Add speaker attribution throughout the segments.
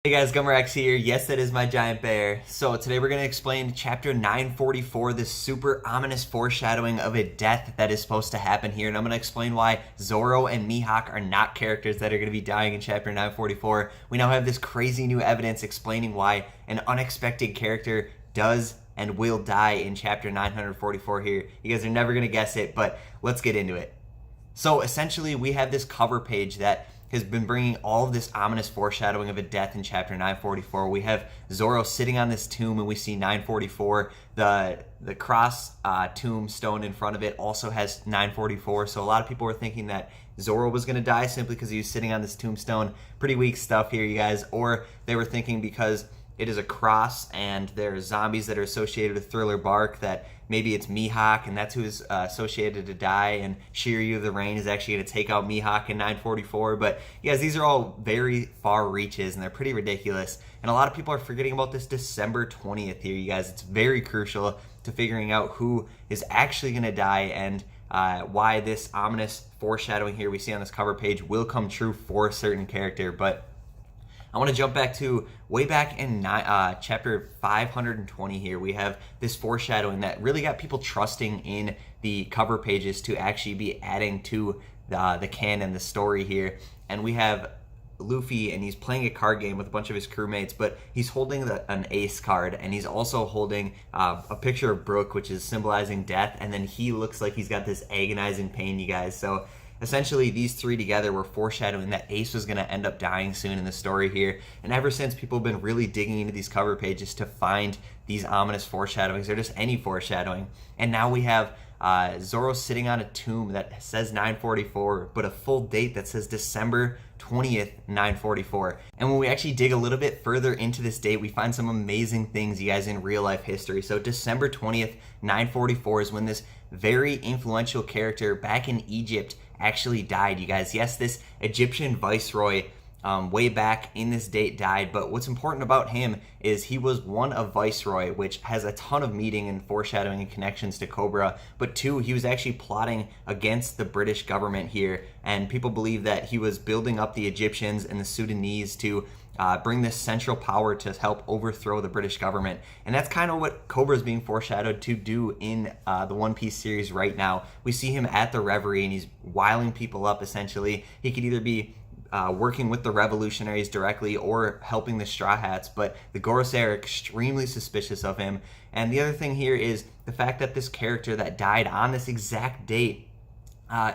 Speaker 1: Hey guys, Gumrex here. Yes, that is my giant bear. So today we're going to explain chapter 944, this super ominous foreshadowing of a death that is supposed to happen here. And I'm going to explain why Zoro and Mihawk are not characters that are going to be dying in chapter 944. We now have this crazy new evidence explaining why an unexpected character does and will die in chapter 944 here. You guys are never going to guess it, but let's get into it. So essentially we have this cover page that has been bringing all of this ominous foreshadowing of a death in chapter 944. We have Zoro sitting on this tomb, and we see 944. The cross tombstone in front of it also has 944. So a lot of people were thinking that Zoro was going to die simply because he was sitting on this tombstone. Pretty weak stuff here, you guys. Or they were thinking because it is a cross and there are zombies that are associated with Thriller Bark, that maybe it's Mihawk and that's who's associated to die, and Shiryu of the Rain is actually going to take out Mihawk in 944. But you guys, these are all very far reaches and they're pretty ridiculous. And a lot of people are forgetting about this December 20th here, you guys. It's very crucial to figuring out who is actually going to die and why this ominous foreshadowing here we see on this cover page will come true for a certain character. But I want to jump back to way back in chapter 520 here. We have this foreshadowing that really got people trusting in the cover pages to actually be adding to the canon, the story here. And we have Luffy, and he's playing a card game with a bunch of his crewmates, but he's holding an ace card, and he's also holding a picture of Brook, which is symbolizing death, and then he looks like he's got this agonizing pain, you guys. So essentially, these three together were foreshadowing that Ace was going to end up dying soon in the story here. And ever since, people have been really digging into these cover pages to find these ominous foreshadowings, or just any foreshadowing. And now we have Zoro sitting on a tomb that says 944, but a full date that says December 20th, 944. And when we actually dig a little bit further into this date, we find some amazing things, you guys, in real life history. So December 20th, 944 is when this very influential character back in Egypt actually died, you guys. Yes, this Egyptian viceroy way back in this date died, but what's important about him is he was one, a viceroy, which has a ton of meaning and foreshadowing and connections to Cobra, but two, he was actually plotting against the British government here, and people believe that he was building up the Egyptians and the Sudanese to bring this central power to help overthrow the British government. And that's kind of what Cobra is being foreshadowed to do in the One Piece series right now. We see him at the Reverie, and he's wiling people up, essentially. He could either be working with the revolutionaries directly or helping the Straw Hats, but the Gorosei are extremely suspicious of him. And the other thing here is the fact that this character that died on this exact date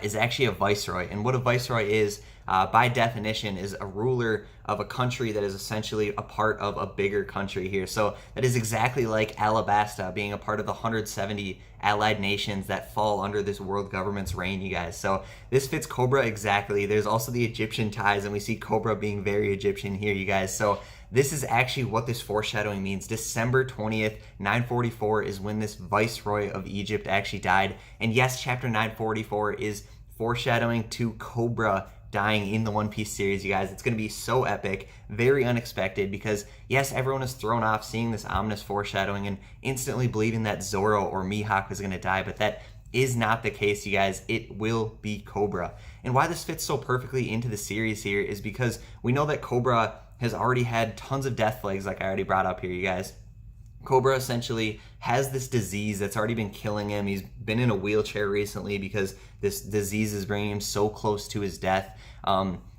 Speaker 1: is actually a viceroy. And what a viceroy is, by definition, is a ruler of a country that is essentially a part of a bigger country here. So that is exactly like Alabasta being a part of the 170 allied nations that fall under this world government's reign, you guys. So this fits Cobra exactly. There's also the Egyptian ties, and we see Cobra being very Egyptian here, you guys. So this is actually what this foreshadowing means. December 20th, 944 is when this viceroy of Egypt actually died. And yes, chapter 944 is foreshadowing to Cobra dying in the One Piece series, you guys. It's going to be so epic, very unexpected, because yes, everyone is thrown off seeing this ominous foreshadowing and instantly believing that Zoro or Mihawk was going to die, but that is not the case, you guys. It will be Cobra. And why this fits so perfectly into the series here is because we know that Cobra has already had tons of death flags, like I already brought up here, you guys. Cobra essentially has this disease that's already been killing him. He's been in a wheelchair recently because this disease is bringing him so close to his death.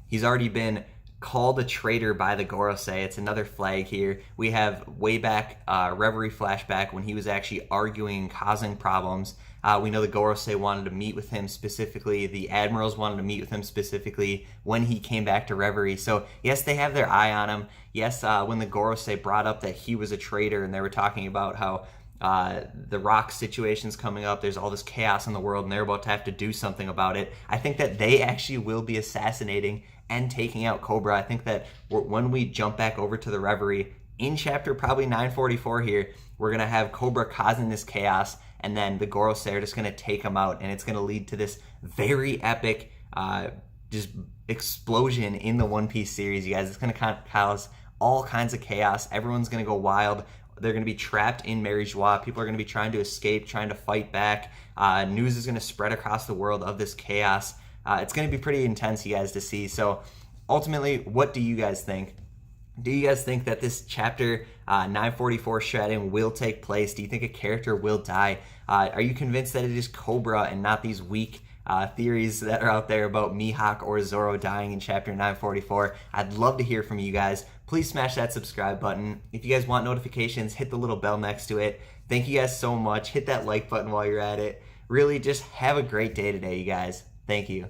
Speaker 1: He's already been called a traitor by the Gorosei. It's another flag here. We have way back Reverie flashback when he was actually arguing, causing problems. We know the Gorosei wanted to meet with him specifically. The admirals wanted to meet with him specifically when he came back to Reverie. So yes, they have their eye on him. Yes, when the Gorosei brought up that he was a traitor, and they were talking about how the rock situation's coming up, there's all this chaos in the world, and they're about to have to do something about it. I think that they actually will be assassinating and taking out Cobra. I think that when we jump back over to the Reverie in chapter probably 944 here, we're going to have Cobra causing this chaos, and then the Gorosei are just going to take him out, and it's going to lead to this very epic just explosion in the One Piece series, you guys. It's going to cause all kinds of chaos. Everyone's going to go wild. They're going to be trapped in Mary Joie. People are going to be trying to escape, trying to fight back. News is going to spread across the world of this chaos. It's going to be pretty intense, you guys, to see. So ultimately, what do you guys think? Do you guys think that this chapter 944 shredding will take place? Do you think a character will die? Are you convinced that it is Cobra and not these weak theories that are out there about Mihawk or Zoro dying in chapter 944? I'd love to hear from you guys. Please smash that subscribe button. If you guys want notifications, hit the little bell next to it. Thank you guys so much. Hit that like button while you're at it. Really, just have a great day today, you guys. Thank you.